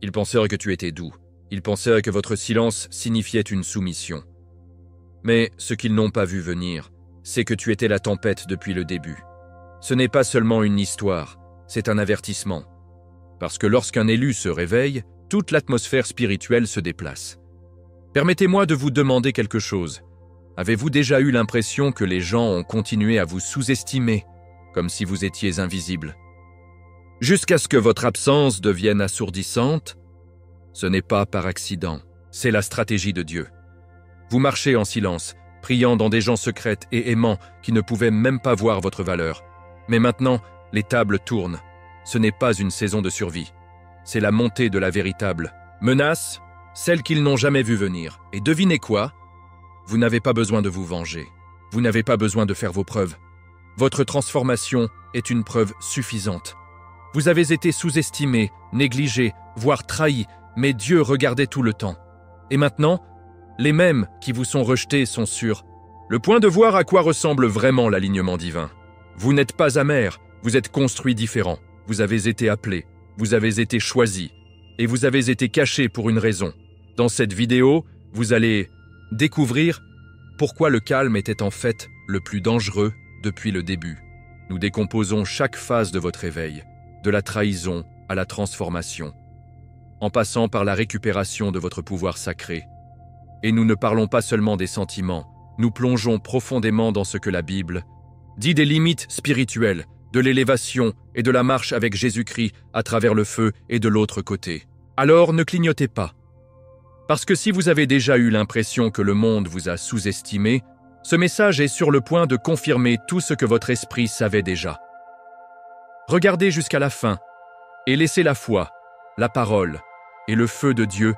Ils pensèrent que tu étais doux. Ils pensèrent que votre silence signifiait une soumission. Mais ce qu'ils n'ont pas vu venir, c'est que tu étais la tempête depuis le début. Ce n'est pas seulement une histoire, c'est un avertissement. Parce que lorsqu'un élu se réveille, toute l'atmosphère spirituelle se déplace. Permettez-moi de vous demander quelque chose. Avez-vous déjà eu l'impression que les gens ont continué à vous sous-estimer, comme si vous étiez invisible? Jusqu'à ce que votre absence devienne assourdissante? Ce n'est pas par accident, c'est la stratégie de Dieu. Vous marchez en silence, priant dans des gens secrètes et aimants qui ne pouvaient même pas voir votre valeur. Mais maintenant, les tables tournent. Ce n'est pas une saison de survie. C'est la montée de la véritable menace, celle qu'ils n'ont jamais vue venir. Et devinez quoi? Vous n'avez pas besoin de vous venger. Vous n'avez pas besoin de faire vos preuves. Votre transformation est une preuve suffisante. Vous avez été sous-estimé, négligé, voire trahi, mais Dieu regardait tout le temps. Et maintenant, les mêmes qui vous sont rejetés sont sur le point de voir à quoi ressemble vraiment l'alignement divin. Vous n'êtes pas amer, vous êtes construit différent. Vous avez été appelé, vous avez été choisi, et vous avez été caché pour une raison. Dans cette vidéo, vous allez découvrir pourquoi le calme était en fait le plus dangereux depuis le début. Nous décomposons chaque phase de votre éveil, de la trahison à la transformation, en passant par la récupération de votre pouvoir sacré. Et nous ne parlons pas seulement des sentiments, nous plongeons profondément dans ce que la Bible dit des limites spirituelles, de l'élévation et de la marche avec Jésus-Christ à travers le feu et de l'autre côté. Alors ne clignotez pas. Parce que si vous avez déjà eu l'impression que le monde vous a sous-estimé, ce message est sur le point de confirmer tout ce que votre esprit savait déjà. Regardez jusqu'à la fin et laissez la foi, la parole et le feu de Dieu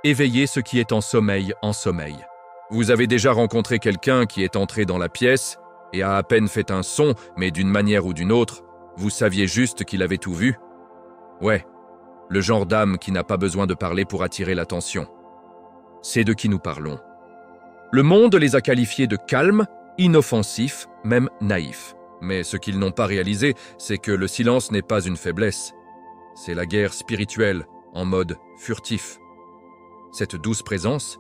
éveiller ce qui est en sommeil en sommeil. Vous avez déjà rencontré quelqu'un qui est entré dans la pièce et a à peine fait un son, mais d'une manière ou d'une autre, vous saviez juste qu'il avait tout vu? Ouais, le genre d'âme qui n'a pas besoin de parler pour attirer l'attention. C'est de qui nous parlons. Le monde les a qualifiés de calmes, inoffensifs, même naïfs. Mais ce qu'ils n'ont pas réalisé, c'est que le silence n'est pas une faiblesse. C'est la guerre spirituelle, en mode furtif. Cette douce présence,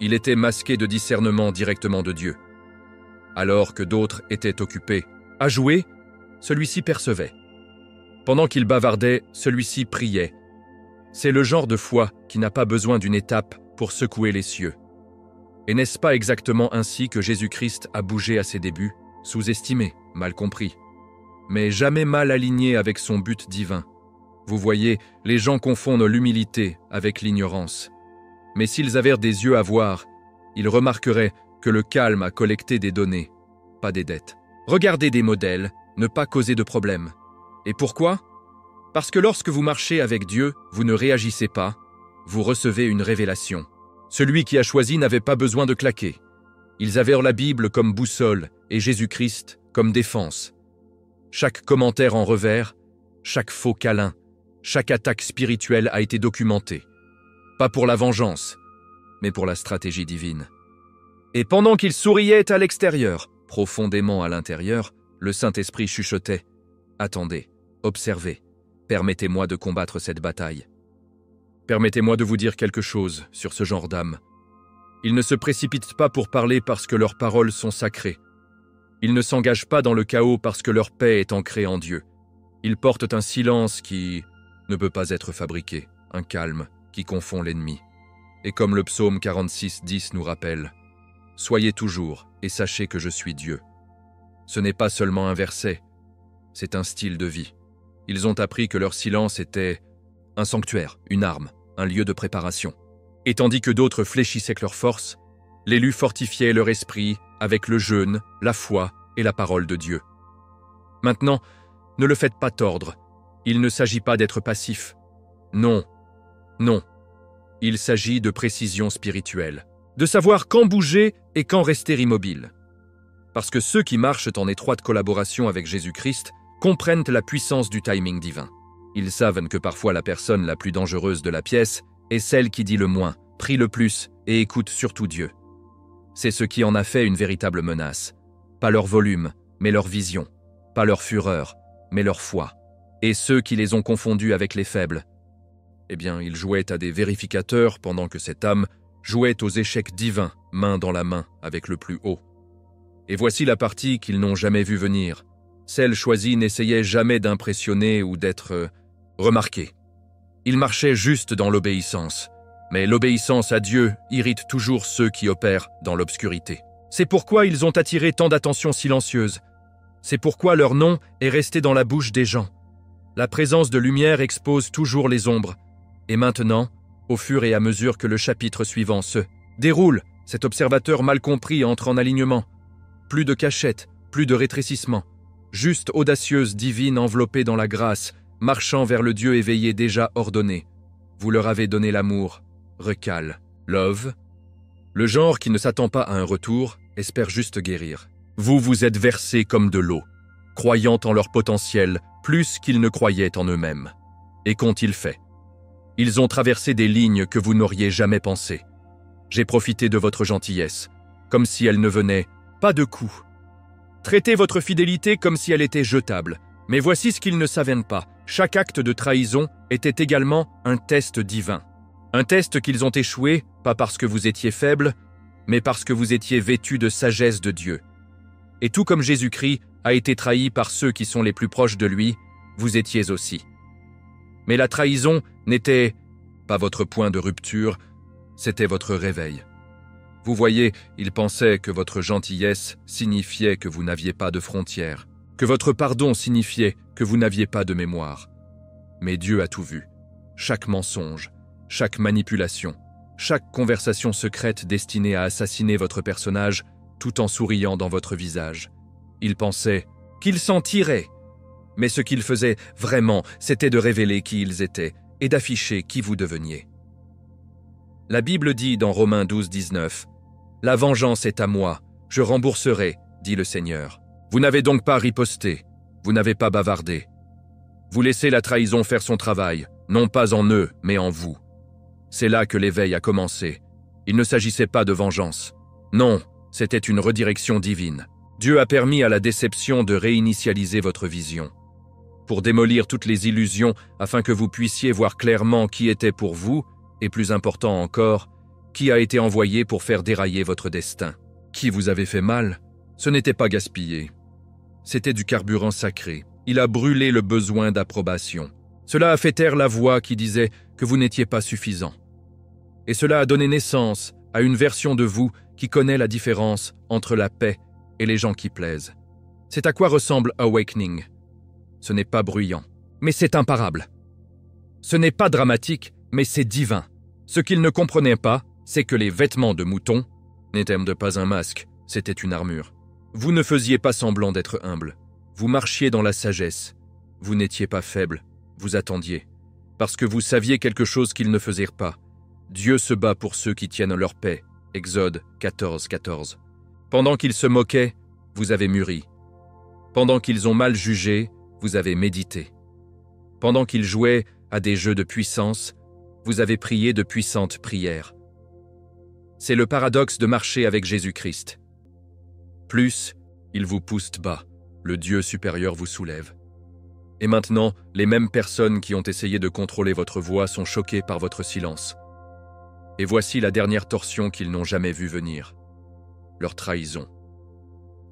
il était masqué de discernement directement de Dieu. Alors que d'autres étaient occupés à jouer, celui-ci percevait. Pendant qu'il bavardait, celui-ci priait. C'est le genre de foi qui n'a pas besoin d'une étape pour secouer les cieux. Et n'est-ce pas exactement ainsi que Jésus-Christ a bougé à ses débuts, sous-estimé, mal compris, mais jamais mal aligné avec son but divin? Vous voyez, les gens confondent l'humilité avec l'ignorance. Mais s'ils avaient des yeux à voir, ils remarqueraient que le calme a collecté des données, pas des dettes. Regardez des modèles, ne pas causer de problèmes. Et pourquoi? Parce que lorsque vous marchez avec Dieu, vous ne réagissez pas, vous recevez une révélation. Celui qui a choisi n'avait pas besoin de claquer. Ils avaient la Bible comme boussole et Jésus-Christ comme défense. Chaque commentaire en revers, chaque faux câlin, chaque attaque spirituelle a été documentée. Pas pour la vengeance, mais pour la stratégie divine. Et pendant qu'il souriait à l'extérieur, profondément à l'intérieur, le Saint-Esprit chuchotait « Attendez, observez, permettez-moi de combattre cette bataille. Permettez-moi de vous dire quelque chose sur ce genre d'âme. Ils ne se précipitent pas pour parler parce que leurs paroles sont sacrées. Ils ne s'engagent pas dans le chaos parce que leur paix est ancrée en Dieu. Ils portent un silence qui ne peut pas être fabriqué, un calme qui confond l'ennemi. Et comme le psaume 46:10 nous rappelle, « Soyez toujours et sachez que je suis Dieu ». Ce n'est pas seulement un verset, c'est un style de vie. Ils ont appris que leur silence était un sanctuaire, une arme, un lieu de préparation. Et tandis que d'autres fléchissaient leur force, l'élu fortifiait leur esprit avec le jeûne, la foi et la parole de Dieu. Maintenant, ne le faites pas tordre. Il ne s'agit pas d'être passif. Non, non. Il s'agit de précision spirituelle, de savoir quand bouger et quand rester immobile. Parce que ceux qui marchent en étroite collaboration avec Jésus-Christ comprennent la puissance du timing divin. Ils savent que parfois la personne la plus dangereuse de la pièce est celle qui dit le moins, prie le plus et écoute surtout Dieu. C'est ce qui en a fait une véritable menace. Pas leur volume, mais leur vision. Pas leur fureur, mais leur foi. Et ceux qui les ont confondus avec les faibles. Eh bien, il jouait à des vérificateurs pendant que cette âme jouait aux échecs divins, main dans la main, avec le plus haut. Et voici la partie qu'ils n'ont jamais vue venir. Celle choisie n'essayait jamais d'impressionner ou d'être remarquée. Ils marchaient juste dans l'obéissance. Mais l'obéissance à Dieu irrite toujours ceux qui opèrent dans l'obscurité. C'est pourquoi ils ont attiré tant d'attention silencieuse. C'est pourquoi leur nom est resté dans la bouche des gens. La présence de lumière expose toujours les ombres. Et maintenant, au fur et à mesure que le chapitre suivant se déroule, cet observateur mal compris entre en alignement. Plus de cachette, plus de rétrécissement. Juste audacieuse divine enveloppée dans la grâce, marchant vers le Dieu éveillé déjà ordonné. Vous leur avez donné l'amour. Recale. Love. Le genre qui ne s'attend pas à un retour espère juste guérir. Vous vous êtes versés comme de l'eau, croyant en leur potentiel plus qu'ils ne croyaient en eux-mêmes. Et qu'ont-ils fait? Ils ont traversé des lignes que vous n'auriez jamais pensées. J'ai profité de votre gentillesse, comme si elle ne venait pas de coup. Traitez votre fidélité comme si elle était jetable. Mais voici ce qu'ils ne savaient pas. Chaque acte de trahison était également un test divin. Un test qu'ils ont échoué, pas parce que vous étiez faible, mais parce que vous étiez vêtus de sagesse de Dieu. Et tout comme Jésus-Christ a été trahi par ceux qui sont les plus proches de lui, vous étiez aussi. Mais la trahison n'était pas votre point de rupture, c'était votre réveil. Vous voyez, ils pensaient que votre gentillesse signifiait que vous n'aviez pas de frontières, que votre pardon signifiait que vous n'aviez pas de mémoire. Mais Dieu a tout vu. Chaque mensonge, chaque manipulation, chaque conversation secrète destinée à assassiner votre personnage tout en souriant dans votre visage. Ils pensaient qu'ils s'en tiraient. Mais ce qu'ils faisaient vraiment, c'était de révéler qui ils étaient et d'afficher qui vous deveniez. La Bible dit dans Romains 12, 19 « La vengeance est à moi, je rembourserai, dit le Seigneur. Vous n'avez donc pas riposté, vous n'avez pas bavardé. Vous laissez la trahison faire son travail, non pas en eux, mais en vous. C'est là que l'éveil a commencé. Il ne s'agissait pas de vengeance. Non, c'était une redirection divine. Dieu a permis à la déception de réinitialiser votre vision. Pour démolir toutes les illusions afin que vous puissiez voir clairement qui était pour vous, et plus important encore, qui a été envoyé pour faire dérailler votre destin. Qui vous avait fait mal, ce n'était pas gaspillé. C'était du carburant sacré. Il a brûlé le besoin d'approbation. Cela a fait taire la voix qui disait que vous n'étiez pas suffisant. Et cela a donné naissance à une version de vous qui connaît la différence entre la paix et les gens qui plaisent. C'est à quoi ressemble Awakening. Ce n'est pas bruyant, mais c'est imparable. Ce n'est pas dramatique, mais c'est divin. Ce qu'ils ne comprenaient pas, c'est que les vêtements de mouton n'étaient pas un masque, c'était une armure. Vous ne faisiez pas semblant d'être humble. Vous marchiez dans la sagesse. Vous n'étiez pas faible, vous attendiez. Parce que vous saviez quelque chose qu'ils ne faisaient pas. Dieu se bat pour ceux qui tiennent leur paix. Exode 14, 14. Pendant qu'ils se moquaient, vous avez mûri. Pendant qu'ils ont mal jugé, vous avez médité. Pendant qu'ils jouaient à des jeux de puissance, vous avez prié de puissantes prières. C'est le paradoxe de marcher avec Jésus-Christ. Plus, il vous pousse bas, le Dieu supérieur vous soulève. Et maintenant, les mêmes personnes qui ont essayé de contrôler votre voix sont choquées par votre silence. Et voici la dernière torsion qu'ils n'ont jamais vue venir. Leur trahison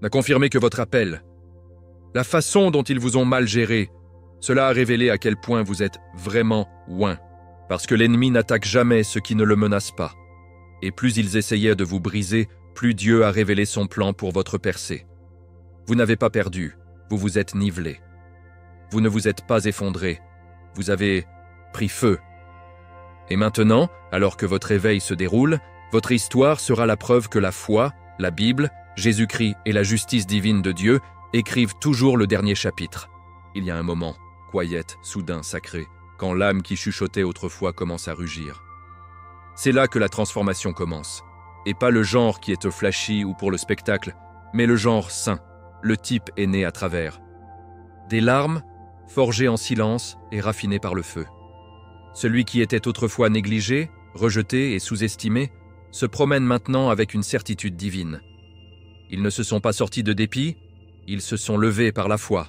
n'a confirmé que votre appel. La façon dont ils vous ont mal géré, cela a révélé à quel point vous êtes vraiment loin. Parce que l'ennemi n'attaque jamais ce qui ne le menace pas. Et plus ils essayaient de vous briser, plus Dieu a révélé son plan pour votre percée. Vous n'avez pas perdu, vous vous êtes nivelé. Vous ne vous êtes pas effondré, vous avez pris feu. Et maintenant, alors que votre éveil se déroule, votre histoire sera la preuve que la foi, la Bible, Jésus-Christ et la justice divine de Dieu écrivent toujours le dernier chapitre. Il y a un moment, quiet, soudain, sacré, quand l'âme qui chuchotait autrefois commence à rugir. C'est là que la transformation commence. Et pas le genre qui est au flashy ou pour le spectacle, mais le genre saint. Le type est né à travers. Des larmes, forgées en silence et raffinées par le feu. Celui qui était autrefois négligé, rejeté et sous-estimé, se promène maintenant avec une certitude divine. Ils ne se sont pas sortis de dépit, ils se sont levés par la foi.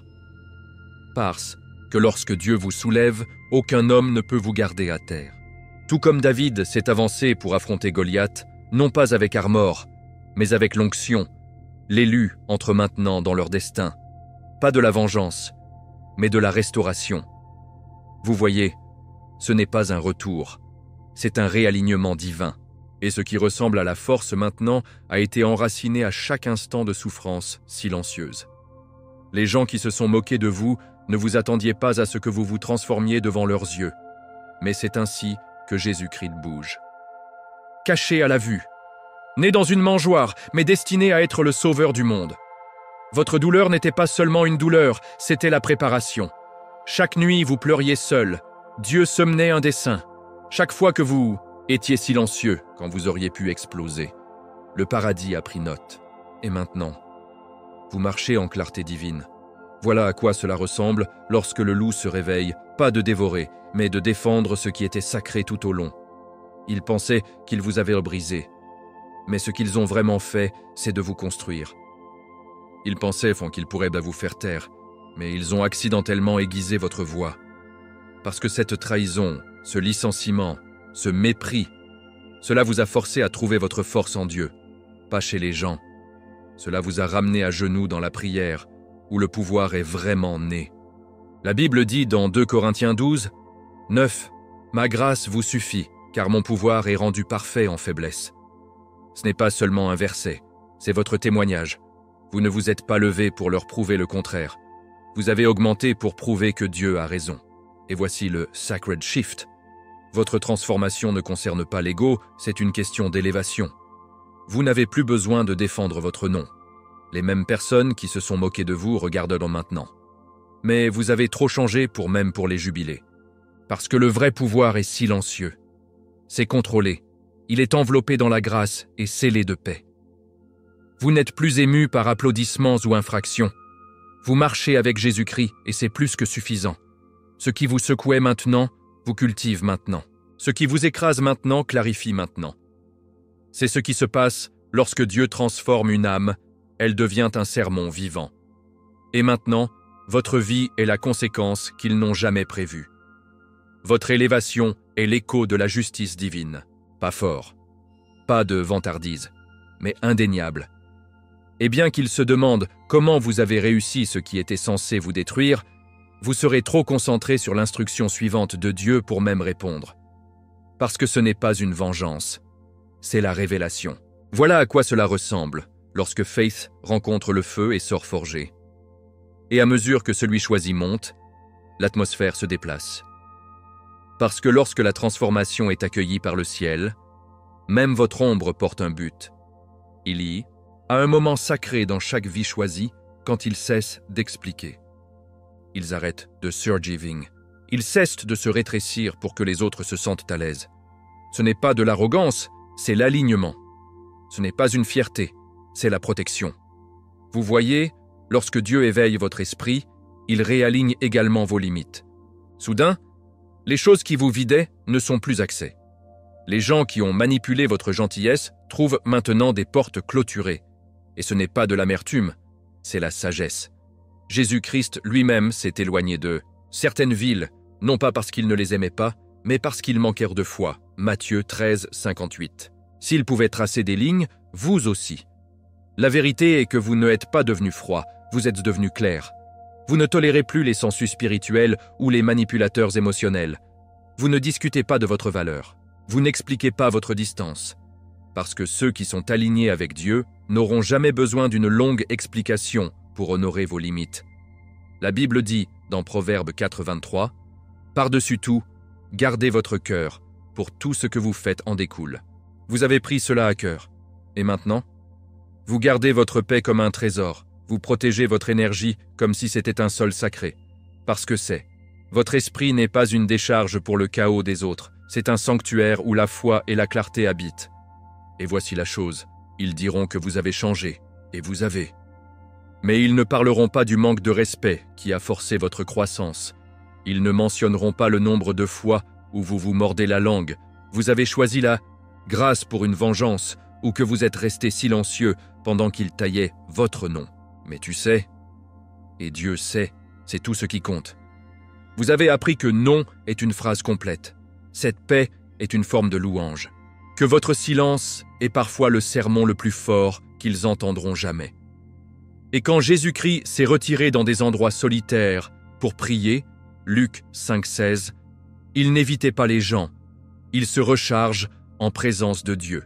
Parce que lorsque Dieu vous soulève, aucun homme ne peut vous garder à terre. Tout comme David s'est avancé pour affronter Goliath, non pas avec Armor, mais avec l'onction. L'élu entre maintenant dans leur destin, pas de la vengeance, mais de la restauration. Vous voyez, ce n'est pas un retour, c'est un réalignement divin. Et ce qui ressemble à la force maintenant a été enraciné à chaque instant de souffrance silencieuse. Les gens qui se sont moqués de vous ne vous attendiez pas à ce que vous vous transformiez devant leurs yeux. Mais c'est ainsi que Jésus-Christ bouge. Caché à la vue, né dans une mangeoire, mais destiné à être le sauveur du monde. Votre douleur n'était pas seulement une douleur, c'était la préparation. Chaque nuit, vous pleuriez seul. Dieu semenait un dessein. Chaque fois que vous étiez silencieux, quand vous auriez pu exploser, le paradis a pris note. Et maintenant, vous marchez en clarté divine. Voilà à quoi cela ressemble lorsque le loup se réveille, pas de dévorer, mais de défendre ce qui était sacré tout au long. Ils pensaient qu'ils vous avaient brisé. Mais ce qu'ils ont vraiment fait, c'est de vous construire. Ils pensaient qu'ils pourraient vous faire taire, mais ils ont accidentellement aiguisé votre voix. Parce que cette trahison, ce licenciement, ce mépris, cela vous a forcé à trouver votre force en Dieu, pas chez les gens. Cela vous a ramené à genoux dans la prière, où le pouvoir est vraiment né. La Bible dit dans 2 Corinthiens 12, « 9. Ma grâce vous suffit, car mon pouvoir est rendu parfait en faiblesse. » Ce n'est pas seulement un verset, c'est votre témoignage. Vous ne vous êtes pas levé pour leur prouver le contraire. Vous avez augmenté pour prouver que Dieu a raison. Et voici le Sacred Shift. Votre transformation ne concerne pas l'ego, c'est une question d'élévation. Vous n'avez plus besoin de défendre votre nom. Les mêmes personnes qui se sont moquées de vous regardent maintenant. Mais vous avez trop changé pour les jubiler. Parce que le vrai pouvoir est silencieux. C'est contrôlé. Il est enveloppé dans la grâce et scellé de paix. Vous n'êtes plus ému par applaudissements ou infractions. Vous marchez avec Jésus-Christ et c'est plus que suffisant. Ce qui vous secouait maintenant, vous cultive maintenant. Ce qui vous écrase maintenant, clarifie maintenant. C'est ce qui se passe lorsque Dieu transforme une âme, elle devient un sermon vivant. Et maintenant, votre vie est la conséquence qu'ils n'ont jamais prévue. Votre élévation est l'écho de la justice divine. Pas fort, pas de vantardise, mais indéniable. Et bien qu'ils se demandent comment vous avez réussi ce qui était censé vous détruire, vous serez trop concentré sur l'instruction suivante de Dieu pour même répondre. Parce que ce n'est pas une vengeance, c'est la révélation. Voilà à quoi cela ressemble lorsque Faith rencontre le feu et sort forgé. Et à mesure que celui choisi monte, l'atmosphère se déplace. Parce que lorsque la transformation est accueillie par le ciel, même votre ombre porte un but. Il y a un moment sacré dans chaque vie choisie quand ils cessent d'expliquer. Ils arrêtent de surgiving. Ils cessent de se rétrécir pour que les autres se sentent à l'aise. Ce n'est pas de l'arrogance, c'est l'alignement. Ce n'est pas une fierté, c'est la protection. Vous voyez, lorsque Dieu éveille votre esprit, il réaligne également vos limites. Soudain, les choses qui vous vidaient ne sont plus accès. Les gens qui ont manipulé votre gentillesse trouvent maintenant des portes clôturées. Et ce n'est pas de l'amertume, c'est la sagesse. Jésus-Christ lui-même s'est éloigné de certaines villes, non pas parce qu'il ne les aimait pas, mais parce qu'ils manquèrent de foi. Matthieu 13, 58. S'il pouvait tracer des lignes, vous aussi. La vérité est que vous n'êtes pas devenu froid, vous êtes devenu clair. Vous ne tolérez plus les sensus spirituels ou les manipulateurs émotionnels. Vous ne discutez pas de votre valeur. Vous n'expliquez pas votre distance. Parce que ceux qui sont alignés avec Dieu n'auront jamais besoin d'une longue explication pour honorer vos limites. La Bible dit, dans Proverbe 4, 23, « Par-dessus tout, gardez votre cœur, pour tout ce que vous faites en découle. » Vous avez pris cela à cœur. Et maintenant? Vous gardez votre paix comme un trésor. Vous protégez votre énergie comme si c'était un sol sacré. Parce que c'est. Votre esprit n'est pas une décharge pour le chaos des autres. C'est un sanctuaire où la foi et la clarté habitent. Et voici la chose. Ils diront que vous avez changé. Et vous avez. Mais ils ne parleront pas du manque de respect qui a forcé votre croissance. Ils ne mentionneront pas le nombre de fois où vous vous mordez la langue. Vous avez choisi la grâce pour une vengeance ou que vous êtes resté silencieux pendant qu'ils taillaient votre nom. Mais tu sais, et Dieu sait, c'est tout ce qui compte. Vous avez appris que non est une phrase complète. Cette paix est une forme de louange. Que votre silence est parfois le sermon le plus fort qu'ils entendront jamais. Et quand Jésus-Christ s'est retiré dans des endroits solitaires pour prier, Luc 5,16, il n'évitait pas les gens, il se recharge en présence de Dieu.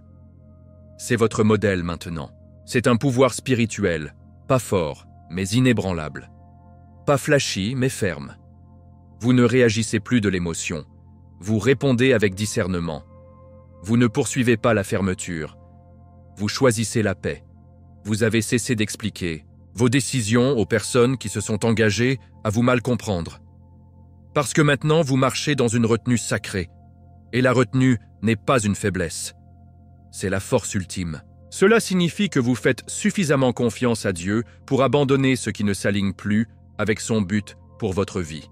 C'est votre modèle maintenant. C'est un pouvoir spirituel, pas fort, mais inébranlable. Pas flashy, mais ferme. Vous ne réagissez plus de l'émotion. Vous répondez avec discernement. Vous ne poursuivez pas la fermeture. Vous choisissez la paix. Vous avez cessé d'expliquer vos décisions aux personnes qui se sont engagées à vous mal comprendre. Parce que maintenant vous marchez dans une retenue sacrée. Et la retenue n'est pas une faiblesse. C'est la force ultime. Cela signifie que vous faites suffisamment confiance à Dieu pour abandonner ce qui ne s'aligne plus avec son but pour votre vie.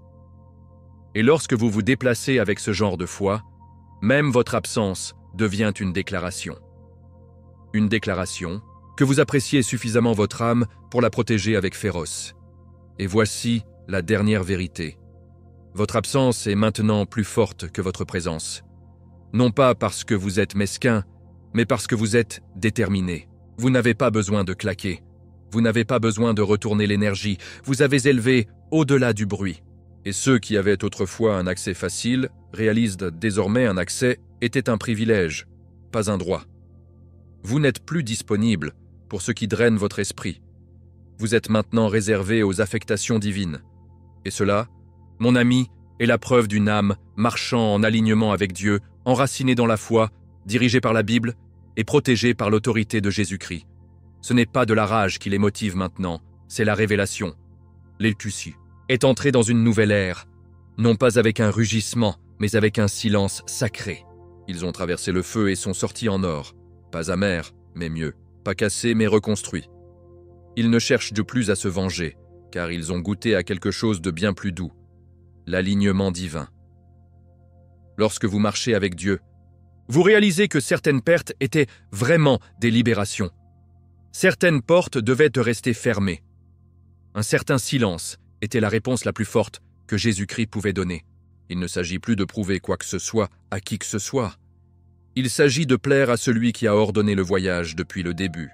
Et lorsque vous vous déplacez avec ce genre de foi, même votre absence devient une déclaration. Une déclaration que vous appréciez suffisamment votre âme pour la protéger avec féroce. Et voici la dernière vérité. Votre absence est maintenant plus forte que votre présence. Non pas parce que vous êtes mesquin, mais parce que vous êtes déterminé. Vous n'avez pas besoin de claquer. Vous n'avez pas besoin de retourner l'énergie. Vous avez élevé au-delà du bruit. Et ceux qui avaient autrefois un accès facile réalisent désormais un accès était un privilège, pas un droit. Vous n'êtes plus disponible pour ce qui draine votre esprit. Vous êtes maintenant réservé aux affectations divines. Et cela, mon ami, est la preuve d'une âme marchant en alignement avec Dieu, enracinée dans la foi, dirigée par la Bible et protégée par l'autorité de Jésus-Christ. Ce n'est pas de la rage qui les motive maintenant, c'est la révélation. L'Elcussi est entré dans une nouvelle ère, non pas avec un rugissement, mais avec un silence sacré. Ils ont traversé le feu et sont sortis en or, pas amer, mais mieux, pas cassé, mais reconstruit. Ils ne cherchent de plus à se venger, car ils ont goûté à quelque chose de bien plus doux, l'alignement divin. Lorsque vous marchez avec Dieu, vous réalisez que certaines pertes étaient vraiment des libérations. Certaines portes devaient rester fermées. Un certain silence était la réponse la plus forte que Jésus-Christ pouvait donner. Il ne s'agit plus de prouver quoi que ce soit à qui que ce soit. Il s'agit de plaire à celui qui a ordonné le voyage depuis le début.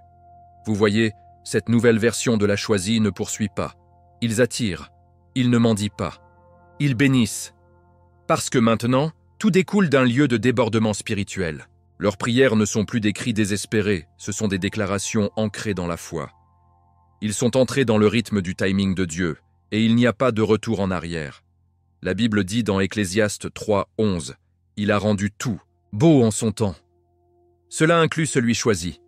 Vous voyez, cette nouvelle version de la choisie ne poursuit pas. Ils attirent, ils ne mendient pas. Ils bénissent. Parce que maintenant, tout découle d'un lieu de débordement spirituel. Leurs prières ne sont plus des cris désespérés, ce sont des déclarations ancrées dans la foi. Ils sont entrés dans le rythme du timing de Dieu, et il n'y a pas de retour en arrière. La Bible dit dans Ecclésiaste 3:11, « Il a rendu tout, beau en son temps. » Cela inclut celui choisi,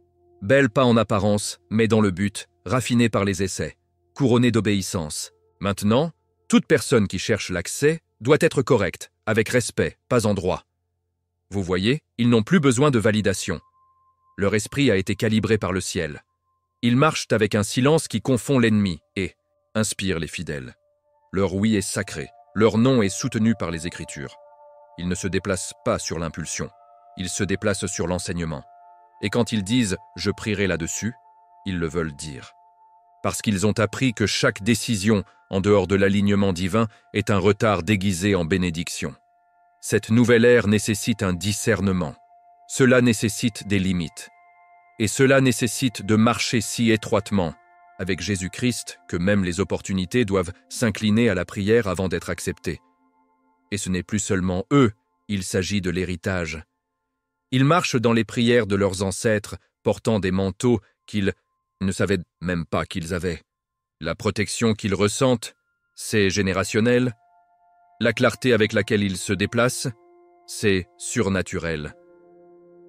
belle pas en apparence, mais dans le but, raffiné par les essais, couronné d'obéissance. Maintenant, toute personne qui cherche l'accès doit être correcte, avec respect, pas en droit. Vous voyez, ils n'ont plus besoin de validation. Leur esprit a été calibré par le ciel. Ils marchent avec un silence qui confond l'ennemi et inspire les fidèles. Leur oui est sacré, leur non est soutenu par les Écritures. Ils ne se déplacent pas sur l'impulsion, ils se déplacent sur l'enseignement. Et quand ils disent « je prierai là-dessus », ils le veulent dire. Parce qu'ils ont appris que chaque décision en dehors de l'alignement divin est un retard déguisé en bénédiction. Cette nouvelle ère nécessite un discernement. Cela nécessite des limites. Et cela nécessite de marcher si étroitement avec Jésus-Christ que même les opportunités doivent s'incliner à la prière avant d'être acceptées. Et ce n'est plus seulement eux, il s'agit de l'héritage. Ils marchent dans les prières de leurs ancêtres, portant des manteaux qu'ils ne savaient même pas qu'ils avaient. La protection qu'ils ressentent, c'est générationnel. La clarté avec laquelle ils se déplacent, c'est surnaturel.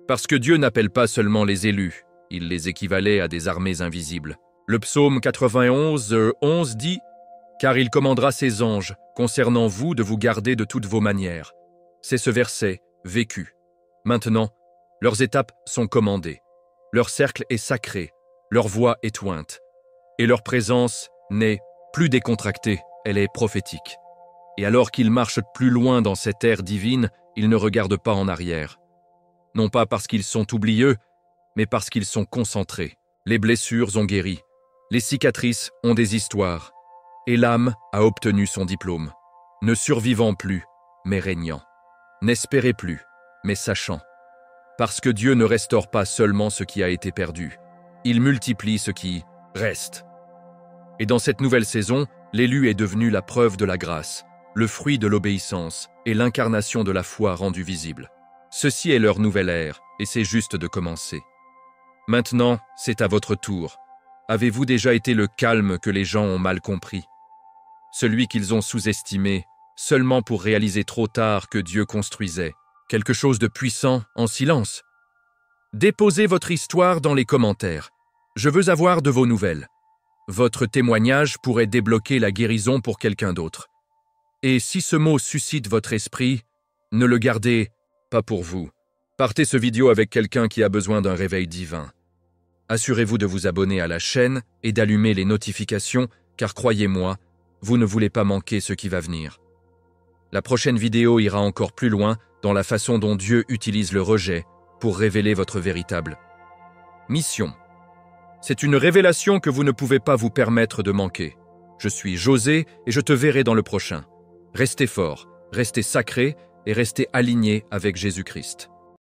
Parce que Dieu n'appelle pas seulement les élus, il les équivalait à des armées invisibles. Le psaume 91:11 dit « Car il commandera ses anges concernant vous de vous garder de toutes vos manières. » C'est ce verset vécu. Maintenant, leurs étapes sont commandées. Leur cercle est sacré, leur voix est ointe. Et leur présence n'est plus décontractée, elle est prophétique. Et alors qu'ils marchent plus loin dans cette ère divine, ils ne regardent pas en arrière. Non pas parce qu'ils sont oublieux, mais parce qu'ils sont concentrés. Les blessures ont guéri, les cicatrices ont des histoires, et l'âme a obtenu son diplôme. ne survivant plus, mais régnant. N'espérez plus, mais sachant. Parce que Dieu ne restaure pas seulement ce qui a été perdu, il multiplie ce qui reste. Et dans cette nouvelle saison, l'élu est devenu la preuve de la grâce, le fruit de l'obéissance et l'incarnation de la foi rendue visible. Ceci est leur nouvelle ère, et c'est juste de commencer. Maintenant, c'est à votre tour. Avez-vous déjà été le calme que les gens ont mal compris? Celui qu'ils ont sous-estimé, seulement pour réaliser trop tard que Dieu construisait quelque chose de puissant en silence? Déposez votre histoire dans les commentaires. Je veux avoir de vos nouvelles. Votre témoignage pourrait débloquer la guérison pour quelqu'un d'autre. Et si ce mot suscite votre esprit, ne le gardez pas pour vous. Partez ce vidéo avec quelqu'un qui a besoin d'un réveil divin. Assurez-vous de vous abonner à la chaîne et d'allumer les notifications, car croyez-moi, vous ne voulez pas manquer ce qui va venir. La prochaine vidéo ira encore plus loin dans la façon dont Dieu utilise le rejet pour révéler votre véritable mission. C'est une révélation que vous ne pouvez pas vous permettre de manquer. Je suis José et je te verrai dans le prochain. Restez fort, restez sacrés et restez alignés avec Jésus-Christ.